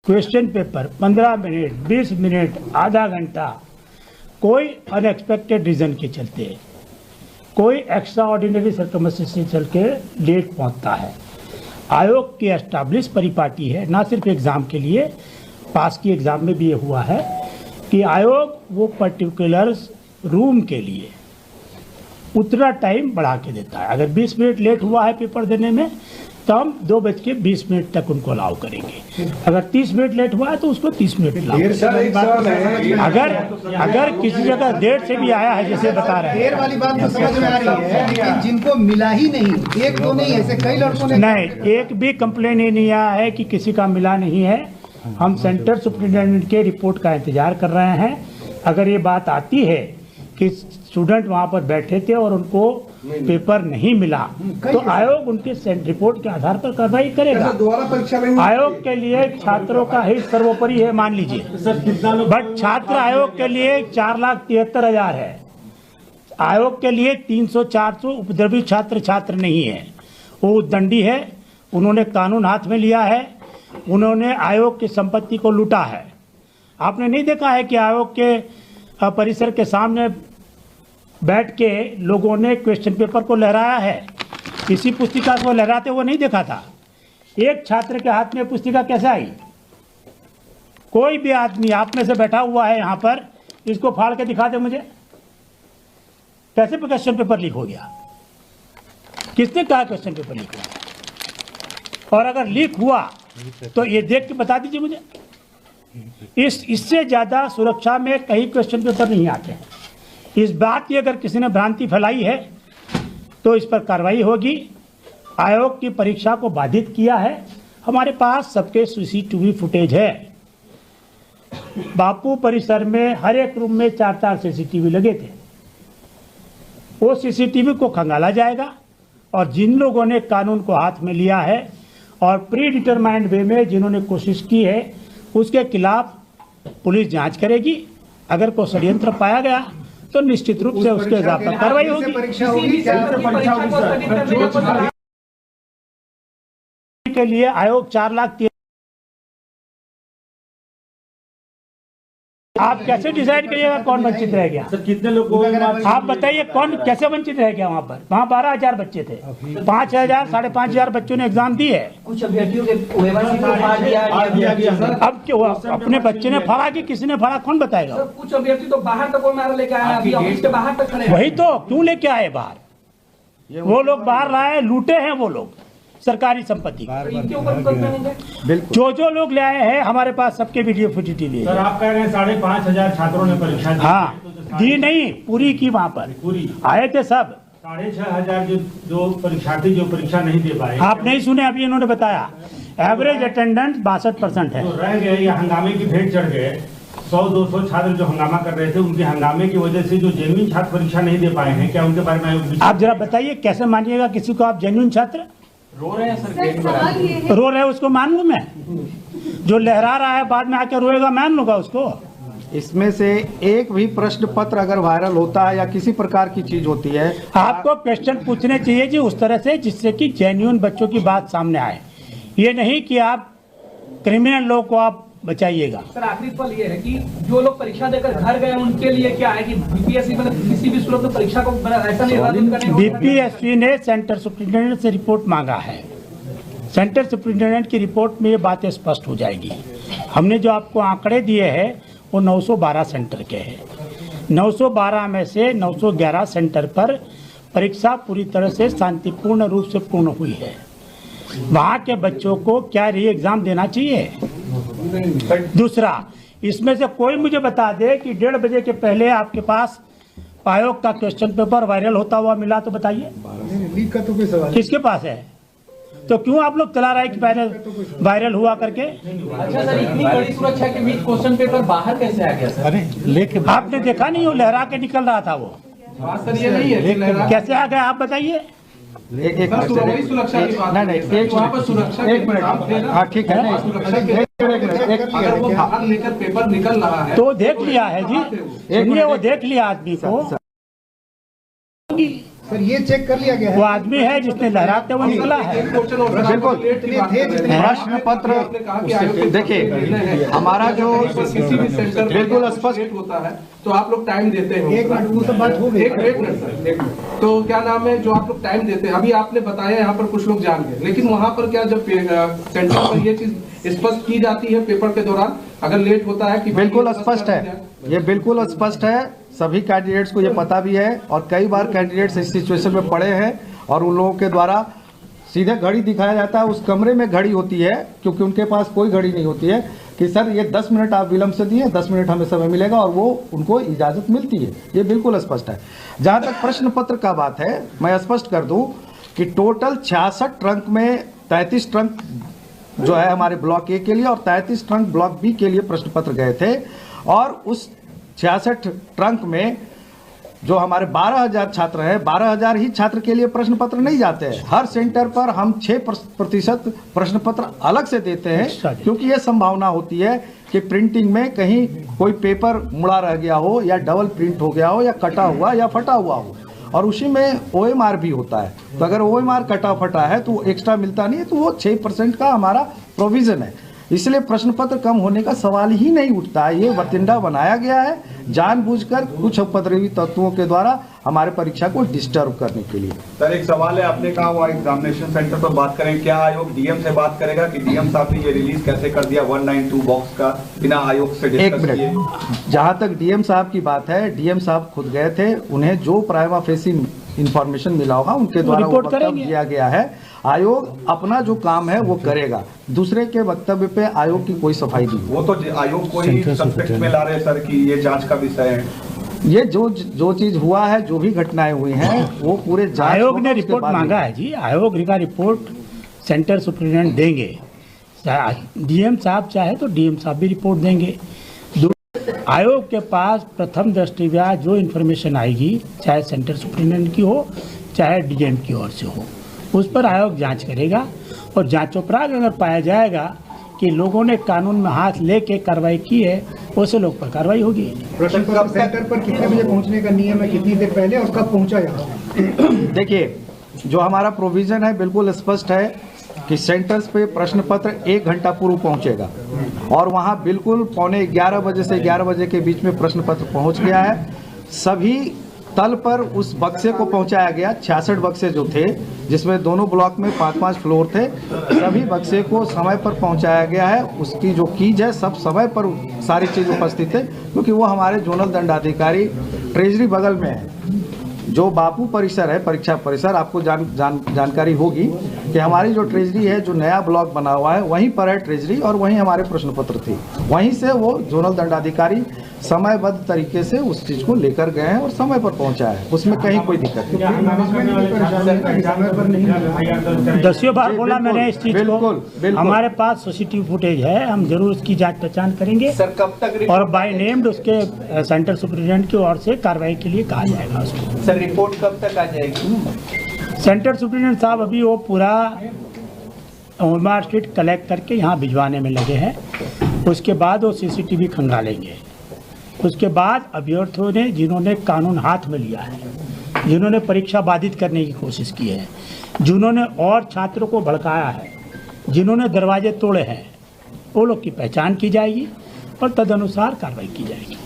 Question paper 15 minute, 20 minute, आधा घंटा, कोई अनएक्सपेक्टेड रीज़न के चलते, कोई एक्स्ट्रा ऑर्डिनरी सर्कमस्टेंस से चल के लेट पहुँचता है। आयोग की एस्टैब्लिश परिपाटी है, ना सिर्फ एग्ज़ाम के लिए, पास की एग्ज़ाम में भी ये हुआ है कि आयोग वो पर्टिकुलर रूम के लिए उतना टाइम बढ़ा के देता है। अगर 20 मिनट लेट हुआ है पेपर देने में तो हम 2:20 तक उनको अलाउ करेंगे। अगर 30 मिनट लेट हुआ है तो उसको 30 मिनट अलाउ। अगर किसी जगह देर से भी आया है, जैसे बता रहे हैं, देर वाली बात तो समझ में आ रही है, लेकिन जिनको मिला ही नहीं, एक दो नहीं, ऐसे कई लड़कों ने नहीं, एक भी कंप्लेन ही नहीं आया है कि किसी का मिला नहीं है। हम सेंटर सुपरिटेंडेंट के रिपोर्ट का इंतजार कर रहे हैं। अगर ये बात आती है कि स्टूडेंट वहाँ पर बैठे थे और उनको पेपर नहीं मिला तो आयोग उनके रिपोर्ट के आधार पर कार्रवाई करेगा। आयोग के लिए छात्रों का हित सर्वोपरि है, मान लीजिए, बट छात्र आयोग के लिए 4,73,000 है। आयोग के लिए 300-400 उपद्रवी छात्र नहीं है, वो उद्दंडी है। उन्होंने कानून हाथ में लिया है, उन्होंने आयोग की संपत्ति को लूटा है। आपने नहीं देखा है कि आयोग के परिसर के सामने बैठ के लोगों ने क्वेश्चन पेपर को लहराया है? इसी पुस्तिका को लहराते हुए नहीं देखा था। एक छात्र के हाथ में पुस्तिका कैसे आई? कोई भी आदमी आप में से बैठा हुआ है यहाँ पर, इसको फाड़ के दिखा दे मुझे, कैसे क्वेश्चन पेपर लीक हो गया? किसने कहा क्वेश्चन पेपर लीक हुआ? और अगर लीक हुआ तो ये देख के बता दीजिए मुझे। इससे ज़्यादा सुरक्षा में कहीं क्वेश्चन पेपर नहीं आते हैं। इस बात की अगर किसी ने भ्रांति फैलाई है तो इस पर कार्रवाई होगी। आयोग की परीक्षा को बाधित किया है। हमारे पास सबके सीसीटीवी फुटेज है। बापू परिसर में हर एक रूम में 4-4 सीसीटीवी लगे थे। वो सीसीटीवी को खंगाला जाएगा और जिन लोगों ने कानून को हाथ में लिया है और प्री डिटरमाइंड वे में जिन्होंने कोशिश की है उसके खिलाफ पुलिस जांच करेगी। अगर कोई षड्यंत्र पाया गया तो निश्चित रूप से उसके खिलाफ कार्रवाई होगी। के लिए आयोग 4 लाख। आप कैसे डिसाइड करिएगा कौन वंचित रह गया? सर कितने लोग आप बताइए कौन कैसे वंचित रह गया? वहाँ पर 12,000 बच्चे थे, 5,000 5,500 बच्चों ने एग्जाम दी है। कुछ अभ्यर्थियों के फाड़ दिया। अब क्यों हुआ? अपने बच्चे ने फाड़ा कि किसी ने फाड़ा, कौन बताएगा? सर कुछ अभ्यर्थी तो बाहर तक नारा लेके आए, अभी ऑफिस के बाहर तक खड़े। वही तो, क्यों लेके आए बाहर? वो लोग बाहर लाए, लूटे हैं वो लोग सरकारी संपत्ति। जो लोग ले आए हैं हमारे पास सबके वीडियो फुटेज लिए। सर आप कह रहे हैं 5,500 छात्रों ने परीक्षा दी। हाँ, दी नहीं, पूरी की। वहाँ पर पूरी आए थे सब। 6,500 जो परीक्षार्थी जो परीक्षा नहीं दे पाए। आप नहीं सुने? अभी इन्होंने बताया एवरेज अटेंडेंस 62% है। तो रह गए या हंगामे की भेंट चढ़ गए। 100-200 छात्र जो हंगामा कर रहे थे, उनके हंगामे की वजह से जो जेन्युइन छात्र परीक्षा नहीं दे पाए हैं, क्या उनके बारे में आप जरा बताइए, कैसे मानिएगा किसी को आप जेन्युइन छात्र? रो रहे हैं सर, रो रहे हैं उसको मान लूं मैं? जो लहरा रहा है बाद में आकर रोएगा, मान लूंगा उसको? इसमें से एक भी प्रश्न पत्र अगर वायरल होता है या किसी प्रकार की चीज होती है, आपको क्वेश्चन पूछने चाहिए जी उस तरह से जिससे कि जेन्युइन बच्चों की बात सामने आए। ये नहीं कि आप क्रिमिनल लोग को आप बचाइएगा। सर आखिरी सवाल ये है कि जो लोग परीक्षा देकर घर गए उनके लिए क्या है कि बीपीएससी मतलब किसी भी सूरत में परीक्षा को ऐसा निर्धारित करने? बीपीएससी ने सेंटर सुपरिटेंडेंट से रिपोर्ट मांगा है। सेंटर सुपरिटेंडेंट की रिपोर्ट में ये बातें स्पष्ट हो जाएगी। हमने जो आपको आंकड़े दिए हैं वो 912 सेंटर के हैं। 912 में से 911 सेंटर पर परीक्षा पूरी तरह से शांतिपूर्ण रूप से पूर्ण हुई है। वहाँ के बच्चों को क्या री एग्जाम देना चाहिए? दूसरा, इसमें से कोई मुझे बता दे कि 1:30 बजे के पहले आपके पास आयोग का क्वेश्चन पेपर वायरल होता हुआ मिला तो बताइए। लीक का तो कोई सवाल किसके पास है? तो क्यों आप लोग चला रहे हैं कि वायरल हुआ करके? अच्छा सर, इतनी बड़ी सुरक्षा के बीच क्वेश्चन पेपर बाहर कैसे आ गया सर? अरे लेके आपने देखा नहीं, वो लहरा के निकल रहा था वो। सर ये नहीं है, कैसे आ गया आप बताइए? एक सुरक्षा की बात नहीं, वहाँ पर सुरक्षा, एक मिनट, हाँ ठीक है, अगर वो बाहर लेकर पेपर निकल रहा है तो देख लिया है जी, सुनिए, वो देख लिया आदमी को। सर ये चेक कर लिया गया वो है। आदमी है जिसने लहराते हुए निकला है। बिल्कुल प्रश्न पत्र देखिए हमारा जो किसी भी सेंटर बिल्कुल स्पष्ट होता है तो आप लोग टाइम देते हो। एक मिनट वो सब बात हो गई। एक मिनट सर, एक मिनट। तो क्या नाम है जो आप लोग टाइम देते हैं, अभी आपने बताया यहाँ पर कुछ लोग जान गए, लेकिन वहाँ पर क्या जब सेंटर पर ये चीज स्पष्ट की जाती है पेपर के दौरान अगर लेट होता है कि बिल्कुल स्पष्ट है, ये बिल्कुल स्पष्ट है, सभी कैंडिडेट्स को ये पता भी है और कई बार कैंडिडेट्स इस सिचुएशन में पड़े हैं और उन लोगों के द्वारा सीधे घड़ी दिखाया जाता है। उस कमरे में घड़ी होती है क्योंकि उनके पास कोई घड़ी नहीं होती है कि सर ये 10 मिनट आप विलंब से दिए, 10 मिनट हमें समय मिलेगा और वो उनको इजाज़त मिलती है। ये बिल्कुल स्पष्ट है। जहाँ तक प्रश्न पत्र का बात है, मैं स्पष्ट कर दूं कि टोटल 66 ट्रंक में 33 ट्रंक जो है हमारे ब्लॉक ए के लिए और 33 ट्रंक ब्लॉक बी के लिए प्रश्न पत्र गए थे और उस 66 ट्रंक में जो हमारे 12,000 छात्र हैं, 12,000 ही छात्र के लिए प्रश्न पत्र नहीं जाते हैं। हर सेंटर पर हम 6% प्रश्न पत्र अलग से देते हैं क्योंकि ये संभावना होती है कि प्रिंटिंग में कहीं कोई पेपर मुड़ा रह गया हो या डबल प्रिंट हो गया हो या कटा हुआ या फटा हुआ हो और उसी में OMR भी होता है। तो अगर OMR कटा फटा है तो एक्स्ट्रा मिलता नहीं है, तो वो 6% का हमारा प्रोविज़न है। इसलिए प्रश्न पत्र कम होने का सवाल ही नहीं उठता है। ये वतिंडा बनाया गया है जानबूझकर कुछ उपद्रवी तत्वों के द्वारा हमारे परीक्षा को डिस्टर्ब करने के लिए। सर एक सवाल है, आपने कहा वो एग्जामिनेशन सेंटर पर बात करें, क्या आयोग डीएम से बात करेगा कि डीएम साहब ने ये रिलीज कैसे कर दिया 192 बॉक्स का बिना आयोग से एक डिस्कस किए? मिनट, जहाँ तक डीएम साहब की बात है, डीएम साहब खुद गए थे, उन्हें जो प्राइमा फेसी इंफॉर्मेशन मिला होगा उनके द्वारा वो वक्तव्य दिया गया है। आयोग अपना जो काम है वो करेगा, दूसरे के वक्तव्य पे आयोग की कोई सफाई नहीं। वो तो आयोग को ही सब्जेक्ट में ला रहे हैं सर कि ये जांच का विषय है। ये जो चीज हुआ है, जो भी घटनाएं हुई हैं वो पूरे जांच आयोग ने होगा, उसके रिपोर्ट बाद मांगा है जी। आयोग का रिपोर्ट सेंटर सुप्रिटेंडेंट देंगे। डीएम साहब चाहे तो डीएम साहब भी रिपोर्ट देंगे। आयोग के पास प्रथम दृष्टया जो इन्फॉर्मेशन आएगी, चाहे सेंटर सुप्रिटेंडेंट की हो चाहे डीएम की ओर से हो, उस पर आयोग जांच करेगा और जांचोपरांत अगर पाया जाएगा कि लोगों ने कानून में हाथ लेके कार्रवाई की है, वैसे लोग पर कार्रवाई होगी। प्रश्न पत्र सेंटर पर कितने बजे पहुंचने का नियम है, कितनी देर पहले और कब पहुंचा यहाँ? देखिए, जो हमारा प्रोविजन है बिल्कुल स्पष्ट है कि सेंटर्स पे प्रश्न पत्र 1 घंटा पूर्व पहुंचेगा और वहाँ बिल्कुल 11:15 बजे से 11 बजे के बीच में प्रश्न पत्र पहुंच गया है। सभी तल पर उस बक्से को पहुंचाया गया। 66 बक्से जो थे, जिसमें दोनों ब्लॉक में 5-5 फ्लोर थे, सभी बक्से को समय पर पहुंचाया गया है। उसकी जो कीज है, सब समय पर सारी चीज़ उपस्थित है क्योंकि वो हमारे जोनल दंडाधिकारी ट्रेजरी बगल में है। जो बापू परिसर है, परीक्षा परिसर, आपको जानकारी होगी कि हमारी जो ट्रेजरी है, जो नया ब्लॉक बना हुआ है, वहीं पर है ट्रेजरी और वहीं हमारे प्रश्न पत्र थे। वहीं से वो जोनल दंडाधिकारी समयबद्ध तरीके से उस चीज को लेकर गए हैं और समय पर पहुंचा है, उसमें कहीं कोई दिक्कत नहीं। 10 बार बोला मैंने इस चीज को। बिल्कुल। हमारे पास सीसीटीवी फुटेज है, हम जरूर उसकी जांच पहचान करेंगे सर कब तक और बाय नेम्ड उसके सेंटर सुप्रिटेंडेंट की ओर से कार्रवाई के लिए कहा जाएगा उसको। सर रिपोर्ट कब तक आ जाएगी? सेंटर सुप्रिटेंडेंट साहब अभी वो पूरा OMR शीट कलेक्ट करके यहाँ भिजवाने में लगे हैं। उसके बाद वो सीसीटीवी खंगालेंगे। उसके बाद अभ्यर्थियों ने, जिन्होंने कानून हाथ में लिया है, जिन्होंने परीक्षा बाधित करने की कोशिश की है, जिन्होंने और छात्रों को भड़काया है, जिन्होंने दरवाजे तोड़े हैं, वो लोग की पहचान की जाएगी और तदनुसार कार्रवाई की जाएगी।